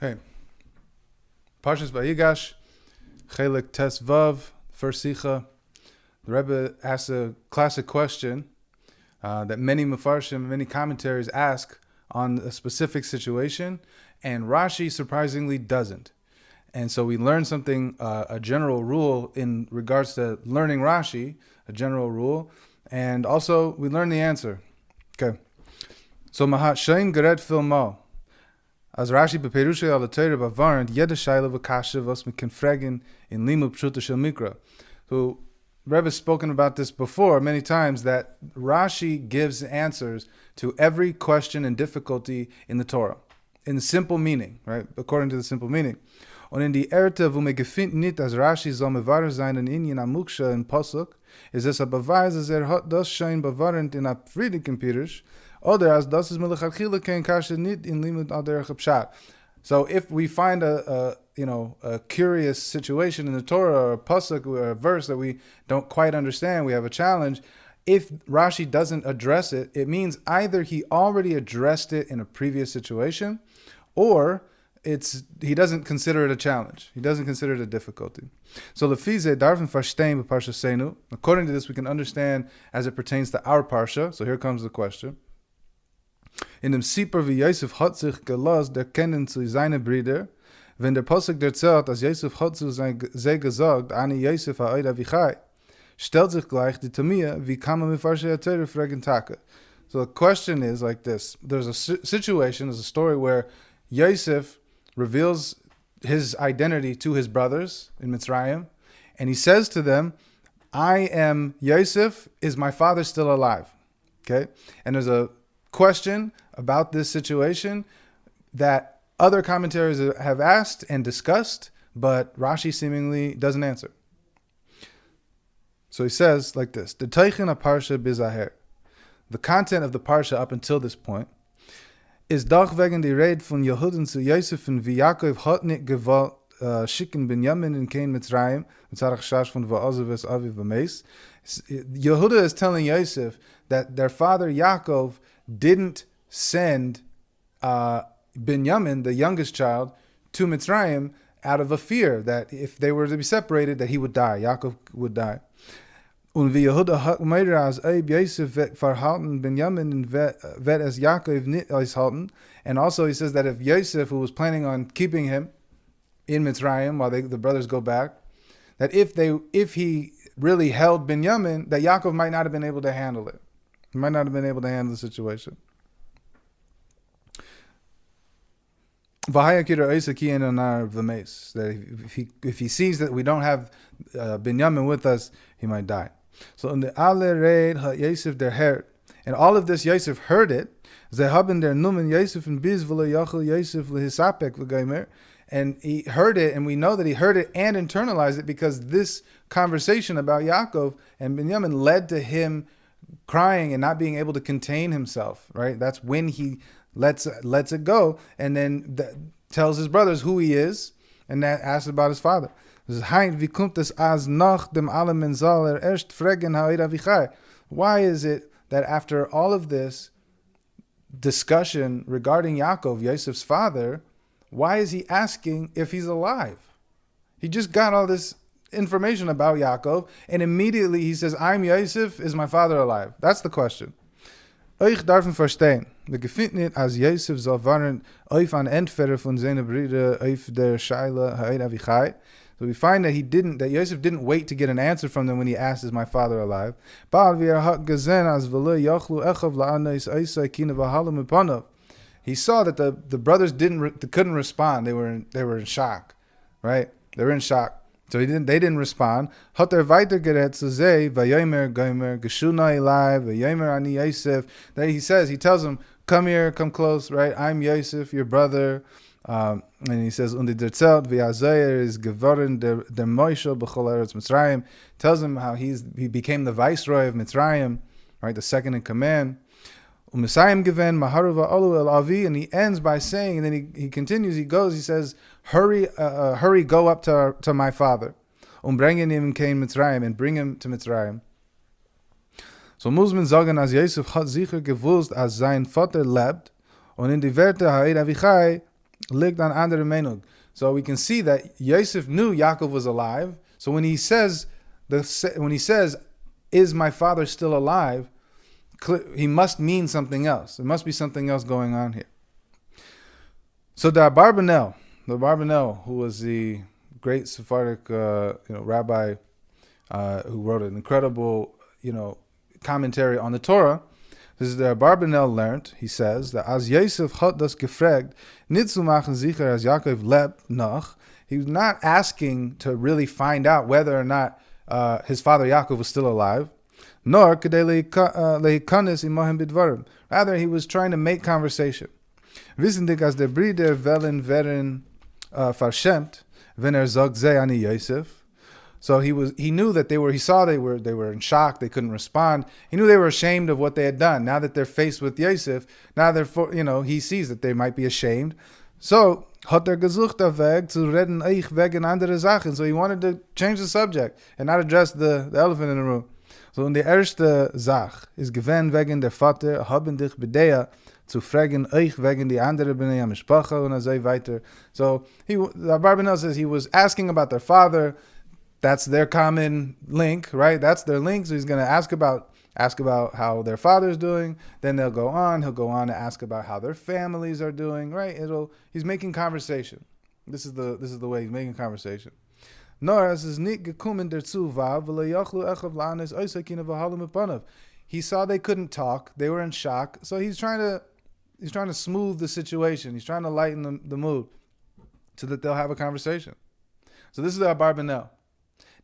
Okay. Parshas Vayigash, Chelek Tes Vav, first Sicha. The Rabbi asks a classic question that many Mefarshim, many commentaries ask on a specific situation, and Rashi surprisingly doesn't. And so we learn something, a general rule in regards to learning Rashi, a general rule, and also we learn the answer. Okay. So Mahat Shein Gered Filmo. As Rashi beperushe al Torah bavarend jede shaila v'kasha was me can fragen in limud pshuta shel mikra. So Rebbe has spoken about this before many times, that Rashi gives answers to every question and difficulty in the Torah, in simple meaning, right? According to the simple meaning. Und in die Erte, wo me gefind nit, as Rashi soll mevarer sein in Inyan amuksha in Posuk, is es a beweis, as hat das schein bevarend in a friedigen Pirush, oder as das is melechachila kein kasha nit in limud aderech pshat. So if we find a curious situation in the Torah, or a pasuk or a verse that we don't quite understand, we have a challenge. If Rashi doesn't address it, it means either he already addressed it in a previous situation, or he doesn't consider it a challenge. He doesn't consider it a difficulty. So lefize darfen verstehen b'parsha. According to this, we can understand as it pertains to our parsha. So here comes the question. In dem Sipur wie Yosef hat sich gelost der kennen zu seine Brüder, wenn der Posuk erzählt, als Yosef hat zu sie gesagt, ani Yosef ha'oid avichai, stellt sich gleich die Tamia, wie kann man mit Farshei HaTorah fragen Taka. So the question is like this. There's a situation, there's a story where Yosef reveals his identity to his brothers in Mitzrayim, and he says to them, I am Yosef, is my father still alive? Okay? And there's a question about this situation that other commentaries have asked and discussed, but Rashi seemingly doesn't answer. So he says like this: the Teichen Parsha Bizaher, the content of the Parsha up until this point, is doch wegen die Rede von Yehuden zu Yosef und wie Yaakov hat nicht gewollt schicken Binyamin in Kein Mitzrayim mit Zarach Shash von Va'azav Avi V'meis. Yehuda is telling Yosef that their father Yaakov didn't send Binyamin, the youngest child, to Mitzrayim out of a fear that if they were to be separated, that he would die. Yaakov would die. Und wie Yehuda hat meira als Yosef wird verhalten Binyamin wird es Yaakov nicht aushalten. And also he says that if Yosef, who was planning on keeping him in Mitzrayim while the brothers go back, that if he really held Binyamin, that Yaakov might not have been able to handle it. He might not have been able to handle the situation. That if he sees that we don't have Binyamin with us, he might die. So in the alle Red Yosef der Herr, and all of this Yosef heard it. They haben der Numen Yosef and Biz Yachel Yosef lehisapek v'geimer, and he heard it, and we know that he heard it and internalized it because this conversation about Yaakov and Binyamin led to him crying and not being able to contain himself. Right? That's when he lets it go, and then tells his brothers who he is, and that asks about his father. Why is it that after all of this discussion regarding Yaakov, Yosef's father, why is he asking if he's alive? He just got all this information about Yaakov, and immediately he says, I'm Yosef, is my father alive? That's the question. Ich darf verstehen. Wir gefinden nicht, als Yosef soll waren auf an Entferner von seinen Brüdern auf der Scheile Ha'ed Avichai. So we find that Yosef didn't wait to get an answer from them when he asked, is my father alive? He saw that the brothers couldn't respond. They were in shock, right? They were in shock. So they didn't respond. Hat weitergeredet zu sei, vayomer gomer geshuna elai, vayomer ani Yosef. That he tells them, come here, come close, right? I'm Yosef, your brother. And he says, und der Zelt v'yazayer is geworden der Moishe b'chol eretz Mitzrayim. Tells him how he became the viceroy of Mitzrayim, right? The second in command. U'misayim given maharuva olu el avi, and he ends by saying, and then he continues, he says, hurry, go up to my father. Bringen him kein Mitzrayim, and bring him to Mitzrayim. So muss man sagen, als Yosef hat sicher gewusst, als sein Vater lebt, und in die Werte Ha'ed Avichai liegt an andere Meinung. So we can see that Yosef knew Yaakov was alive. So when he says, is my father still alive? He must mean something else. There must be something else going on here. So the Abarbanel, who was the great Sephardic rabbi who wrote an incredible commentary on the Torah. This is the Abarbanel learned. He says that as Yosef hat das gefragt, nicht zu machen sicher as Yaakov lebt noch. He was not asking to really find out whether or not his father Yaakov was still alive. Nor kedei leikanis imahem bidvarim. Rather, he was trying to make conversation. Wissendig as der Brüder wellen werden verschämt, wenn sagt ze ani Yosef. So he knew that he saw they were in shock, they couldn't respond. He knew they were ashamed of what they had done. Now that they're faced with Yosef, he sees that they might be ashamed. So hat gesucht a Weg zu reden euch wegen andere Sachen. So he wanted to change the subject and not address the elephant in the room. So in der erste Sach ist gewähnt wegen der Vater, haben dich bedea zu fragen euch wegen die andere Bnei HaMishpacha und so weiter. So the Abarbanel says he was asking about their father. That's their common link, right? That's their link. So he's going to ask about how their father's doing. Then he'll go on to ask about how their families are doing, right? He's making conversation. This is the way he's making conversation. Nor es ist nicht gekommen dazu war, weil yachlu echav la'anes oisakina v'halim epanav. He saw they couldn't talk. They were in shock. So he's trying to smooth the situation. He's trying to lighten the mood so that they'll have a conversation. So this is the Abarbanel.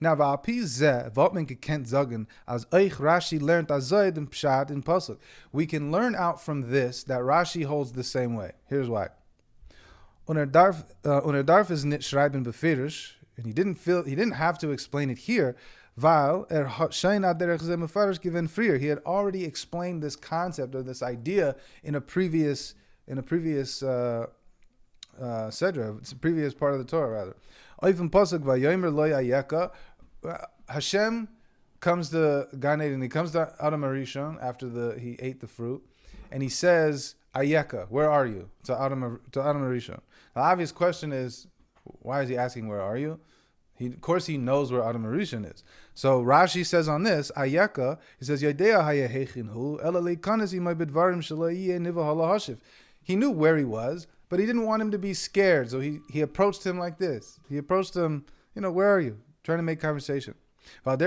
Now, va'api zeh, wat men gekent sagen, as euch Rashi learnt azay den pshat in pasuk. We can learn out from this that Rashi holds the same way. Here's why. Darf is nit schreiben befirish, and he didn't have to explain it here, weil schein aderech ze mefarish given freer. He had already explained this concept or this idea in a previous sedra. It's a previous part of the Torah, rather. Oivim pasuk vayomer lo yayeka. Hashem comes to Gan Eden. He comes to Adam Arishon after he ate the fruit, and he says, "Ayeka, where are you?" To Adam Arishon. The obvious question is, why is he asking, "Where are you?" Of course, he knows where Adam Arishon is. So Rashi says on this, Ayeka, he says, "Yodea hayehechinhu ela leikanes imay bedvarim shelo yeh niva halahashiv." He knew where he was, but he didn't want him to be scared. So he approached him like this. He approached him, where are you? Trying to make conversation. And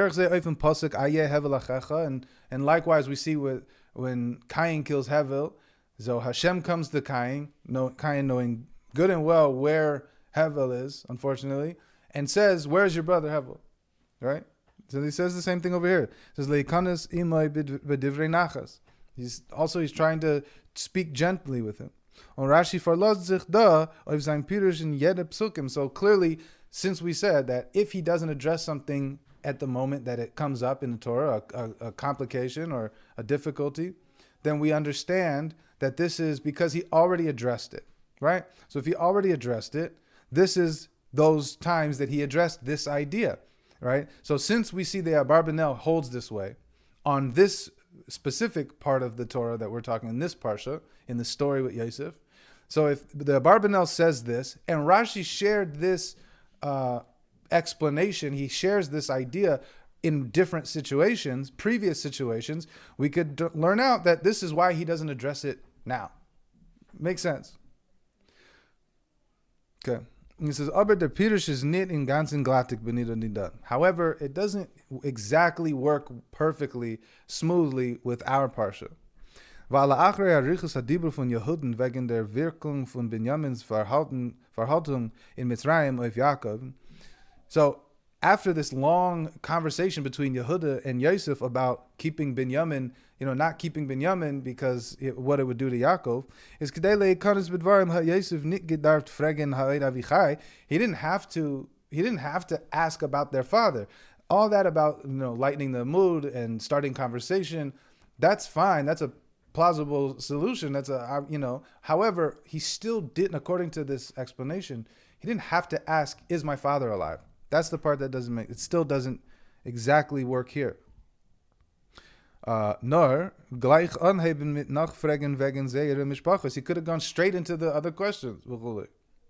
likewise, we see when Cain kills Hevel, so Hashem comes to Cain knowing good and well where Hevel is, unfortunately, and says, "Where's your brother Hevel?" Right? So he says the same thing over here. He says, "Leikanas imay b'divrei nachas." He's trying to speak gently with him. On Rashi verlässt sich da auf sein Pirush in jede Psukim. So clearly, since we said that if he doesn't address something at the moment that it comes up in the Torah, a complication or a difficulty, then we understand that this is because he already addressed it, right? So if he already addressed it, this is those times that he addressed this idea, right? So since we see the Abarbanel holds this way, on this specific part of the Torah that we're talking in this parsha, in the story with Yosef, so if the Abarbanel says this, and Rashi shared this explanation, he shares this idea in different situations, previous situations, we could learn out that this is why he doesn't address it now. Makes sense. Okay. He says, aber der Pirush is nit in ganzen glattig benida nidan. However, it doesn't exactly work perfectly, smoothly with our parsha. Weil achrei harichus hadibur von Yehuden wegen der Wirkung von Benjamins Verhaltung in Mitzrayim auf Yaakov. So, after this long conversation between Yehuda and Yosef about keeping Binyamin, not keeping Binyamin because what it would do to Yaakov, is kedei leikanis bedvarim ha-Yosef nit gedarft fragen ha'ed avichai. He didn't have to ask about their father. All that about lightening the mood and starting conversation, that's fine. That's a plausible solution. That's However, he still didn't, according to this explanation, he didn't have to ask, "Is my father alive?" That's the part that it still doesn't exactly work here. Nor gleich anheben mit nachfragen wegen seiner Mishpachos. He could have gone straight into the other questions.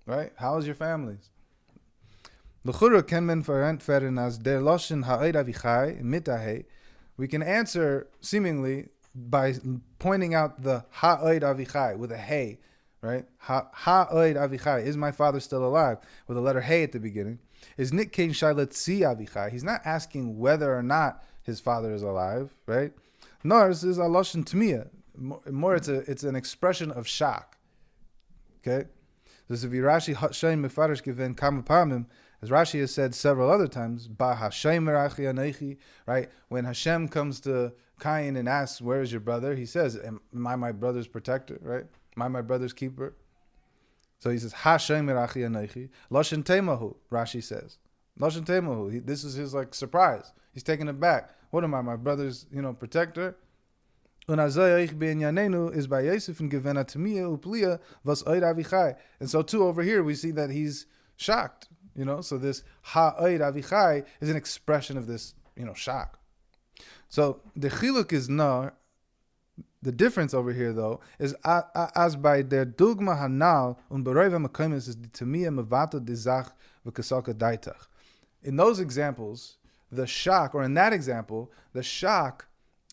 right? How is your families? L'chura ken men verantwoorden as der loschen ha'oid avichai mitahe. We can answer seemingly by pointing out the ha'oid avichai with a hey, right? Ha'oid avichai, is my father still alive? With a letter hey at the beginning. Is nit kein shailet si avichai. He's not asking whether or not his father is alive, right? Nor is a loschen tmiya. More, it's an expression of shock. Okay, this is Rashi Hashem mefarish given kama pamim, as Rashi has said several other times. Ba Hashem merachi anechi, right? When Hashem comes to Cain and asks, "Where is your brother?" He says, "Am I my brother's protector?" Right? Am I my brother's keeper? So he says, Hashem merachi anechi loshen temahu. Rashi says, loshen temahu. This is his like surprise. He's taken aback. What am I, my brother's protector? And is by Yosef and Gevena Tamiya Uplia was Oid Avichai. And so too over here we see that he's shocked. So this Ha Oid Avichai is an expression of this, shock. So the chiluk is no. The difference over here though is as by der Dugma Hanal und Beroiva Makomis is the Tamiya Mavato Dizach v'Kasaka Daitach. In those examples, the shock, or in that example, the shock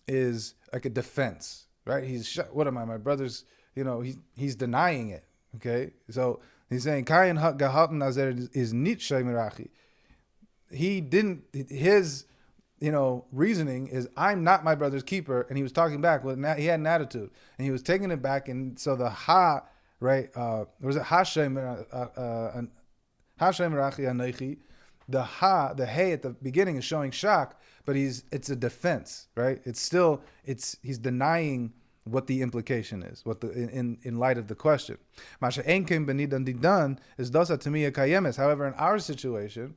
is like a defense, right? What am I? My brother's, he's denying it. Okay, so he's saying Kayin Gahalten Nazer is nit Shemirachi. He didn't. His, reasoning is I'm not my brother's keeper, and he was talking back. Well, he had an attitude, and he was taking it back, and so the ha, right? Was it Hashem Rachi Anechi? The ha, the hey at the beginning is showing shock, but it's a defense, right? He's denying what the implication is, in light of the question. Masha enkem benidan didan is dosa tamiya kayemes. However, in our situation,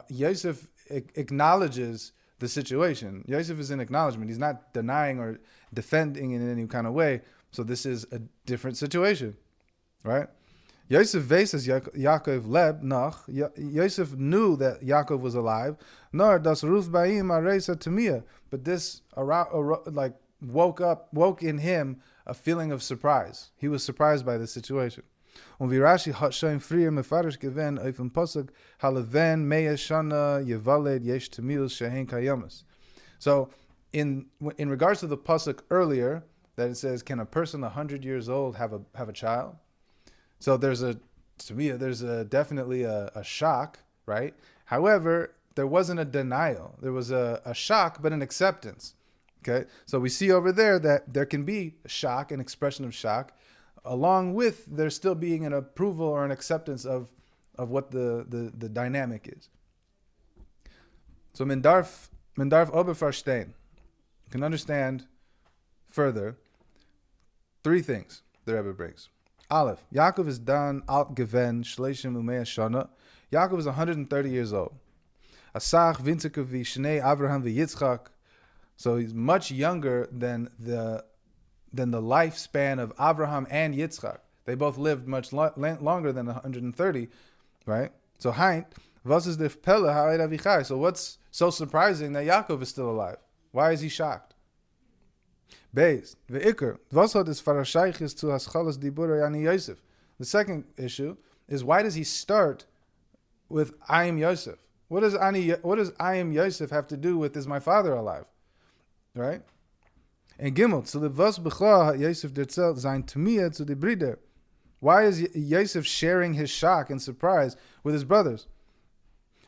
Yosef acknowledges the situation. Yosef is in acknowledgement. He's not denying or defending in any kind of way. So this is a different situation, right? Yosef veses Yaakov leb nach. Yosef knew that Yaakov was alive. Nor das ruf ba'im areisa tamiya. But this woke in him a feeling of surprise. He was surprised by the situation. Und wie Rashi hat schon früher mefarish gewen auf dem Pasuk halaven meya shana yevaled yesh tamius shehen kayamas. So in regards to the Pasuk earlier that it says, can a person 100 years old have a child? So there's definitely a shock, right? However, there wasn't a denial. There was a shock, but an acceptance. Okay, so we see over there that there can be a shock, an expression of shock, along with there still being an approval or an acceptance of what the dynamic is. So Mendarf Oberverstehen can understand further three things the Rebbe brings. Aleph, Yaakov is dan alt geven shleishim umea shana. Yaakov is 130 years old. Asach vintzike vi shnei Avraham v'Yitzchak. So he's much younger than the lifespan of Avraham and Yitzchak. They both lived much longer than 130, right? So Haint, was is the pella ha'ed avichai? So what's so surprising that Yaakov is still alive? Why is he shocked? Beis, ve'ikr, was hat es farashaychis zu haschalas dibura yani Yosef? The second issue is, why does he start with I am Yosef? What does I am Yosef have to do with is my father alive? Right? And Gimel, zu was bechla Yosef derzelt sein Tamiya zu die Brüder. Why is Yosef sharing his shock and surprise with his brothers?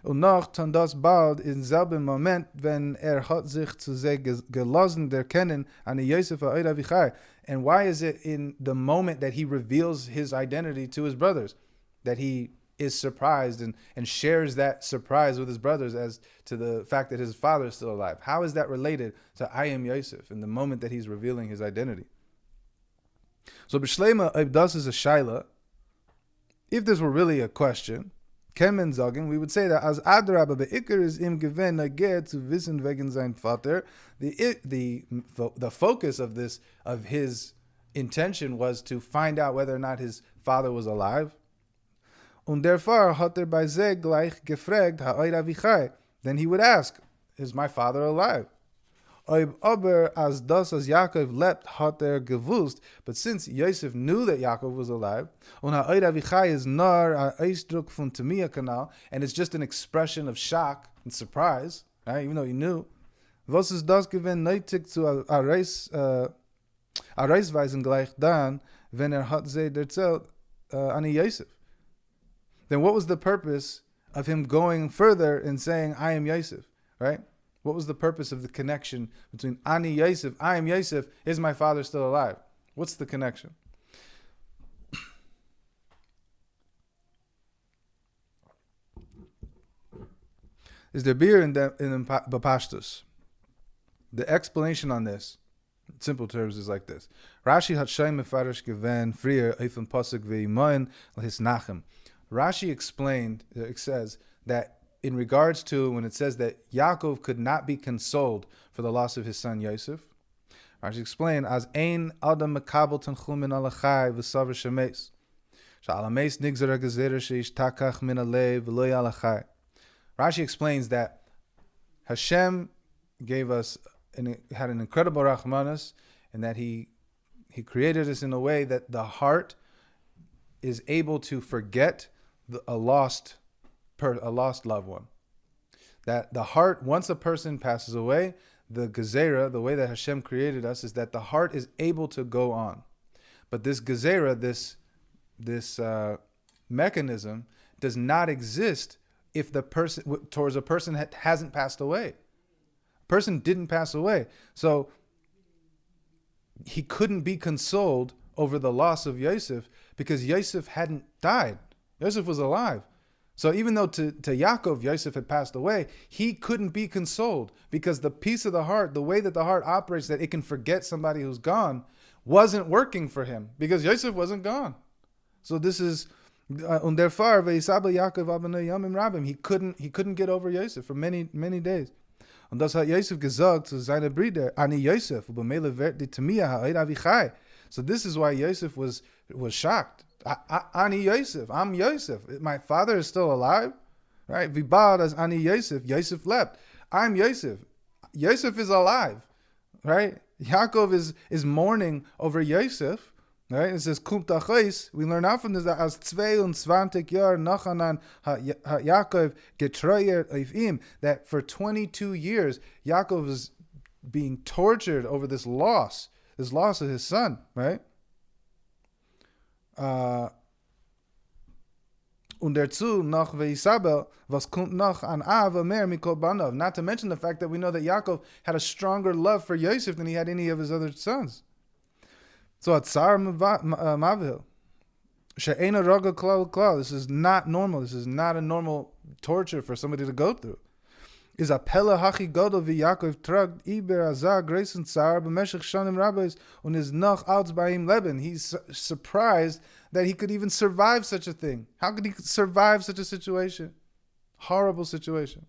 Und noch tan das bald in selben Moment, wenn hat sich zu sehr gelassen erkennen an Yosef ha'od avichai. And why is it in the moment that he reveals his identity to his brothers that he is surprised and shares that surprise with his brothers as to the fact that his father is still alive? How is that related to I am Yosef in the moment that he's revealing his identity? So b'shleima, if das is a shaila, if this were really a question, Kemen sagen, we would say that as Adrabah be'ikr is im gewen nageh zu wissen wegen sein Vater. The focus of his intention was to find out whether or not his father was alive. Und therefore hat bei ze gleich gefragt ha'oid avichai. Then he would ask, is my father alive? Aber as das as Yaakov lebt hat gewusst, but since Yosef knew that Yaakov was alive, und ha'oid avichai is nar ha'eisdruk von Tamia kanal, and it's just an expression of shock and surprise, right? Even though he knew. Was ist das gewinn nötig zu Reisweisen gleich dann, wenn hat sie erzählt ani Yosef? Then what was the purpose of him going further and saying, I am Yosef, right? What was the purpose of the connection between Ani Yosef, I am Yosef, is my father still alive? What's the connection? Is there beer in Bapashtus? The explanation on this, in simple terms, is like this. Rashi hat Shem mefarish gewen frier eifem pasuk ve'imoin l'hisnachem. Rashi explained, it says, that in regards to when it says that Yaakov could not be consoled for the loss of his son Yosef, Rashi explained, as ein adam mekabel tanchumin alachai v'savar shemes, sha'alames nigzar ha'gezerah she'ishtakach min alev v'lo yalachai. Rashi explains that Hashem gave us, had an incredible rachmanas, and that he created us in a way that the heart is able to forget a lost loved one. That the heart, once a person passes away, the gezerah, the way that Hashem created us, is that the heart is able to go on. But this gezerah, this mechanism, does not exist if the person towards a person hasn't passed away. A person didn't pass away, so he couldn't be consoled over the loss of Yosef because Yosef hadn't died. Yosef was alive. So even though to Yaakov, Yosef had passed away, he couldn't be consoled because the piece of the heart, the way that the heart operates, that it can forget somebody who's gone, wasn't working for him because Yosef wasn't gone. So this is, und therefore, Yaakov abnei yamim rabim, he couldn't get over Yosef for many, many days. Und das hat Yosef gesagt zu seinen Brüdern, ani Yosef, ubamele wird die Tamia ha'oid avichai. So this is why Yosef was shocked. Ani Yosef, I'm Yosef. My father is still alive, right? Vibad as Ani Yosef. Yosef leapt. I'm Yosef. Yosef is alive, right? Yaakov is mourning over Yosef, right? It says Kum Tachais. We learn out from this that as 22 Jahr nachanan Yaakov getreuer auf ihm, that for 22 years Yaakov was being tortured over this loss of his son, right? Und dazu noch Isabel, was kommt noch an Ava mehr mikol banav. Not to mention the fact that we know that Yaakov had a stronger love for Yosef than he had any of his other sons. So at Tsar Mavil, she'ena roga klal. This is not normal. This is not a normal torture for somebody to go through. Is a pella hachi godol vi Yaakov tragt iber azar greisen tsar b'meshech shanim rabbis und is noch outs by him leben. He's surprised that he could even survive such a thing. How could he survive such a situation? Horrible situation.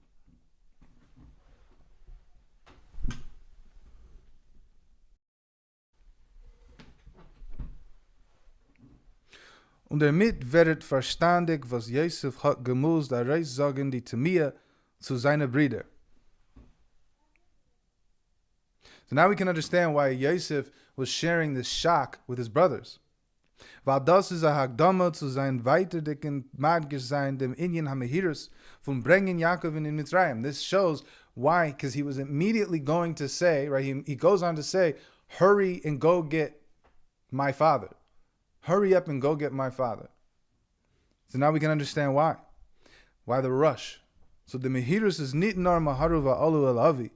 Und damit werdet verstandig, was Yosef hat gemusst, reis sagen die Tamia zu seine Brüder. So now we can understand why Yosef was sharing this shock with his brothers. Weil das ist Hagdama zu sein weiterdicken Madgish sein dem Inyan HaMehirus von bringen Yaakov in Mitzrayim. This shows why, because he was immediately going to say, right, he goes on to say, hurry and go get my father. Hurry up and go get my father. So now we can understand why. Why the rush. So the Mehirus is nit nor maharuva alu el avi.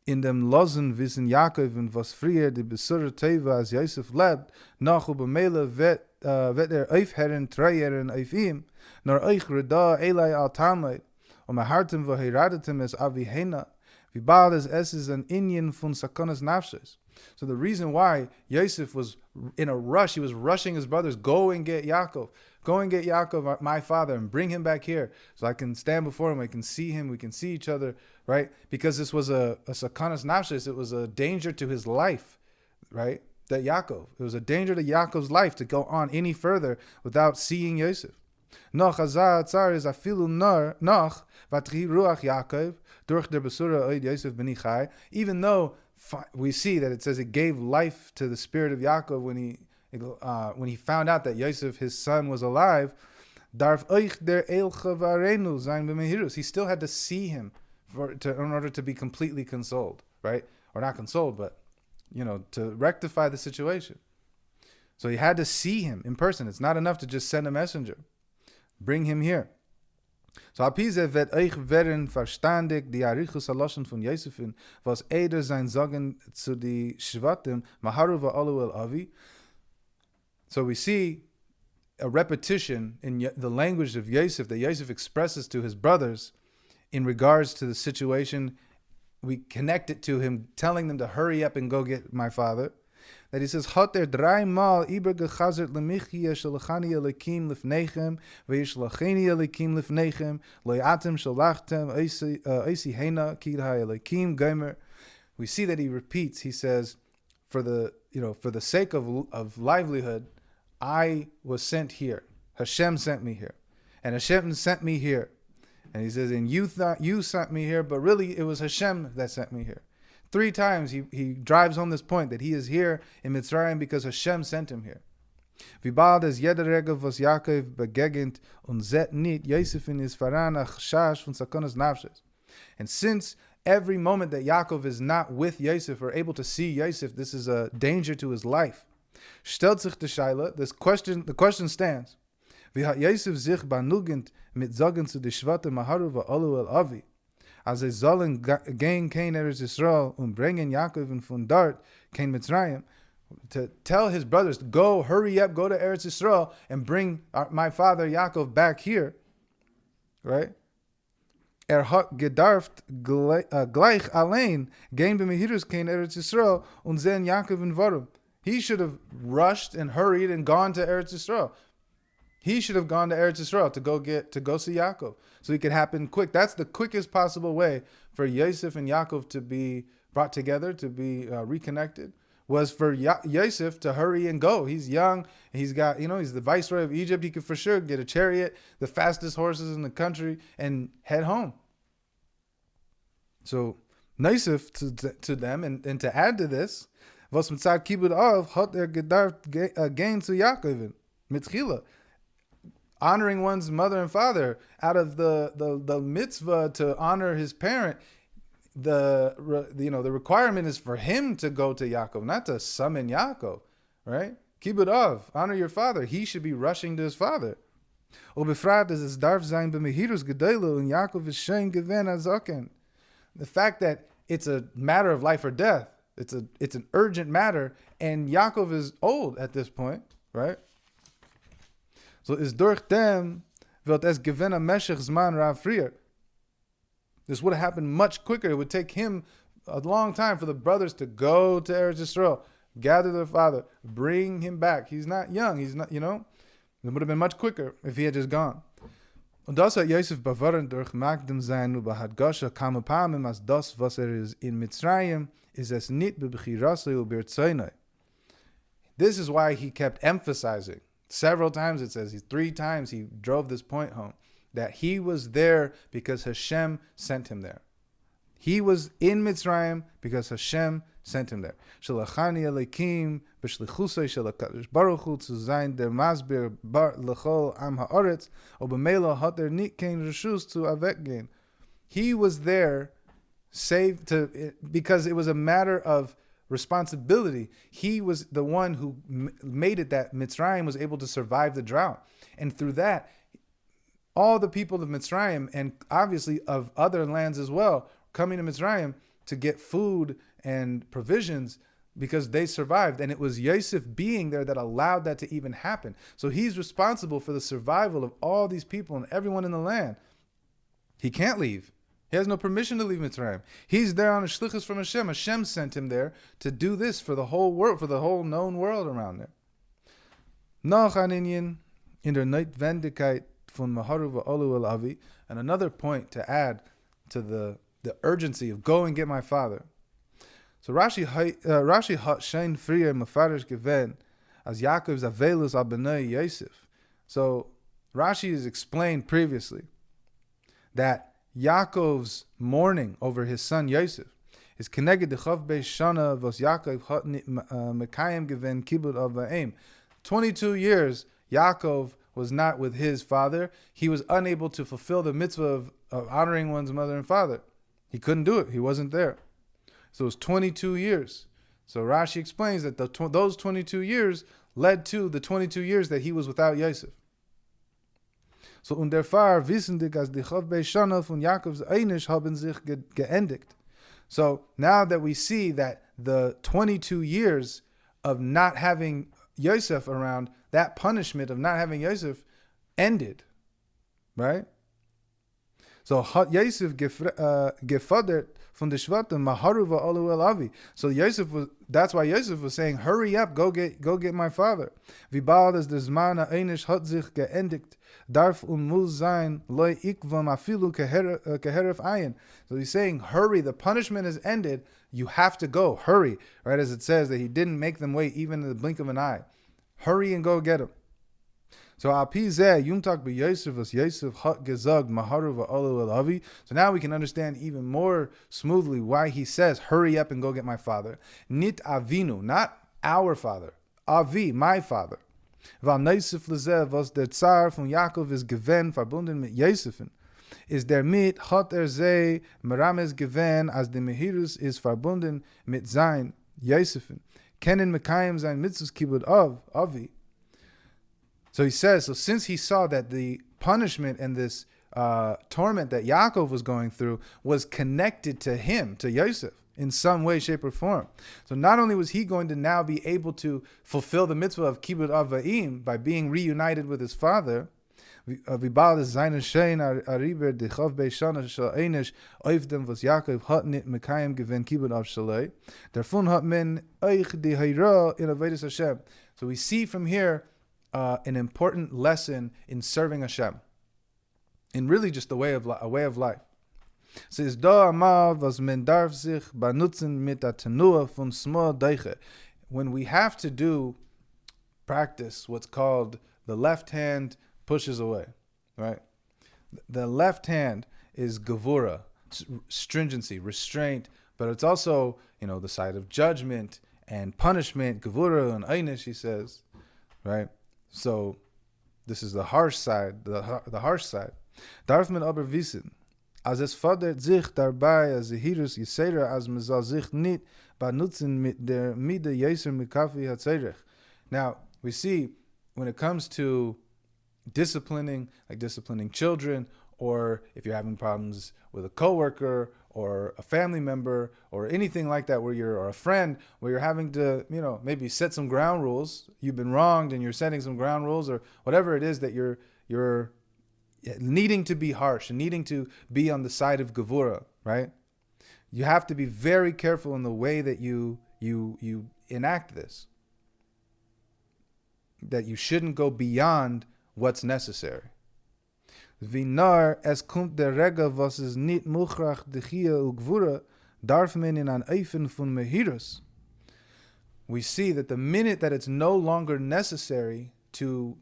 In dem Losen wissen Yaakov und was früher die Besurre Teva als Yosef lebt, nach ubemele wird aufherren, treueren auf ihm, nor euch reda elai al tamleid, hartem wo heiradetem es avi hena, wie bald es is an Inyan von sakonas nafshes. So the reason why Yosef was in a rush, he was rushing his brothers, go and get Yaakov, my father, and bring him back here so I can stand before him, I can see him, we can see each other, right? Because this was a sakanas nafshes, it was a danger to his life, right? It was a danger to Yaakov's life to go on any further without seeing Yosef. Noch azar tzar is afilu noch vatri ruach Yaakov durch der besura oid Yosef ben Ichai. Even though we see that it says it gave life to the spirit of Yaakov when he found out that Yosef, his son, was alive, darf euch der Eilche varenu sein b'mehirus. He still had to see him in order to be completely consoled, right? Or not consoled, but to rectify the situation. So he had to see him in person. It's not enough to just send a messenger. Bring him here. So apise wird euch werden verstandig die Arichus Aloschen von Yosefin, was Eder sein Sagen zu die Shvatim, Maharu va'alu el Avi. So we see a repetition in the language of Yosef that Yosef expresses to his brothers in regards to the situation. We connect it to him telling them to hurry up and go get my father. That he says, Hat dreimal iber gechazert lemichia shalachani elikim lifnechem ve'yishlacheni elikim lifnechem loyatem shalachtem oisi hena kidha elikim gomer. We see that he repeats. He says, for the sake of livelihood, I was sent here. Hashem sent me here, and Hashem sent me here. And he says, and you thought you sent me here, but really it was Hashem that sent me here. 3 times he drives home this point that he is here in Mitzrayim because Hashem sent him here. Wie bald es jeder Regel was Yaakov begegnet und zet nit Yosef in his faranach shash von sakonas nafshes. And since every moment that Yaakov is not with Yosef or able to see Yosef, this is a danger to his life. Stellt sich the shaila, the question stands. Wie hat Yosef sich banugend mit Sagen zu die Shvate Maharu va'alu el Avi? Als sollen gehen kein Eretz Yisrael und bringen Yaakov von dort kein Mitzrayim, to tell his brothers, go, hurry up, go to Eretz Yisrael and bring my father Yaakov back here, right? Hat gedarft gleich allein gehen b'mehirus kein Eretz Yisrael und sehen Yaakov in Vorum. He should have rushed and hurried and gone to Eretz Yisrael. He should have gone to Eretz Yisrael to go see Yaakov, so it could happen quick. That's the quickest possible way for Yosef and Yaakov to be brought together, to be reconnected, was for Yosef to hurry and go. He's young. He's got, he's the viceroy of Egypt. He could for sure get a chariot, the fastest horses in the country, and head home. So Yosef to them, and to add to this, was mitzad kibud av hat gedarft gain zu Yaakov mitchila. Honoring one's mother and father out of the mitzvah to honor his parent, the requirement is for him to go to Yaakov, not to summon Yaakov, right? Kibud av, honor your father. He should be rushing to his father. Obefrat is es darf sein b'mehirus gedeilu and Yaakov is shein gewen azoken. The fact that it's a matter of life or death, it's an urgent matter, and Yaakov is old at this point, right? So is durch dem wird es gewinnen meshech zman rav frier. This would have happened much quicker. It would take him a long time for the brothers to go to Eretz Yisrael, gather their father, bring him back. He's not young. He's not, it would have been much quicker if he had just gone. Und das hat Yosef bewahren durch Magdem sein und behadgasha kam pamim as das was is in Mitzrayim is es nit bebechirasei u birtzainai. This is why he kept emphasizing. Several times it says, 3 times he drove this point home, that he was there because Hashem sent him there. He was in Mitzrayim because Hashem sent him there. Shalachani elikim b'shlichusay shalakadosh baruch hu zu sein der masbir bar lechol am haaretz obemelo hat nit kein reshus zu avekgen. He was there because it was a matter of responsibility. He was the one who made it that Mitzrayim was able to survive the drought. And through that, all the people of Mitzrayim, and obviously of other lands as well, coming to Mitzrayim to get food and provisions because they survived. And it was Yosef being there that allowed that to even happen. So he's responsible for the survival of all these people and everyone in the land. He can't leave. He has no permission to leave Mitzrayim. He's there on a shlichus from Hashem. Hashem sent him there to do this for the whole world, for the whole known world around there. Noch an Inyan in der Notwendigkeit von Maharu va'alu el Avi. And another point to add to the urgency of go and get my father. So Rashi hat shein frier mefarish gewen as Yaakov's avelus al b'nei Yosef. So Rashi has explained previously that Yaakov's mourning over his son Yosef is connected to Chav Beis Shana vos Yaakov hat nit mekayem given kibud av va'im. 22 years Yaakov was not with his father. He was unable to fulfill the mitzvah of honoring one's mother and father. He couldn't do it. He wasn't there. So it was 22 years. So Rashi explains that those 22 years led to the 22 years that he was without Yosef. So und der Fahr wissendig als die Chav Beis Shana von Yaakov's Einisch haben sich geendigt. So now that we see that the 22 years of not having Yosef around, that punishment of not having Yosef ended, right? So hat Yosef gefordert von der Schwatten maharu va'alu el avi. So that's why Yosef was saying, hurry up, go get my father. Wie bald es des Zman ha'einisch hat sich geendigt, darf muss sein, loy ikvam afilu keheref ayin. So he's saying, hurry, the punishment has ended, you have to go, hurry. Right, as it says that he didn't make them wait even in the blink of an eye. Hurry and go get him. So Yumtak be Yosef as Yosef hat gezag maharu va'alu el avi. So now we can understand even more smoothly why he says, hurry up and go get my father. Nit avinu, not our father. Avi, my father. Weil Yosef lezeh was der Zar von Yaakov is gewen verbunden mit Yosefen. Is der mit hat ze merames gewen as de mehirus is verbunden mit sein Yosefen. Kennen mekayim sein mitzvus kibud av avi. So he says, so since he saw that the punishment and this torment that Yaakov was going through was connected to him, to Yosef, in some way, shape, or form. So not only was he going to now be able to fulfill the mitzvah of Kibbud Avayim by being reunited with his father, so we see from here an important lesson in serving Hashem, in really just a way of life. Says when we have to do practice what's called the left hand pushes away, right? The left hand is gevura, stringency, restraint, but it's also, the side of judgment and punishment, gevura and einish, he says, right? So this is the harsh side, the harsh side. Darf man aber wissen, als es fordert sich dabei, als Zehirus Yisera, als man soll sich nicht benutzen mit der Mide Yeser Mikafi Hatzerech. Now, we see, when it comes to disciplining, like disciplining children, or if you're having problems with a coworker or a family member or anything like that, or a friend, where you're having to, maybe set some ground rules. You've been wronged and you're setting some ground rules, or whatever it is that you're needing to be harsh and needing to be on the side of gevura, right? You have to be very careful in the way that you enact this. That you shouldn't go beyond what's necessary. Vinar es kommt der Rega, was es nicht muchrach de Chia u Gvura, darf men in an Eifen von Mehirus. We see that the minute that it's no longer necessary to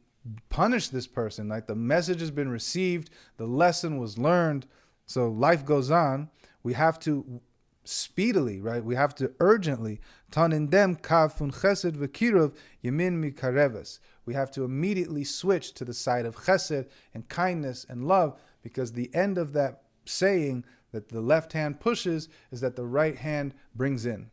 punish this person, like the message has been received, the lesson was learned, so life goes on, we have to speedily, right? We have to urgently, tan in dem kav fun chesed v'kirov yemin mikareves. We have to immediately switch to the side of chesed and kindness and love, because the end of that saying that the left hand pushes is that the right hand brings in.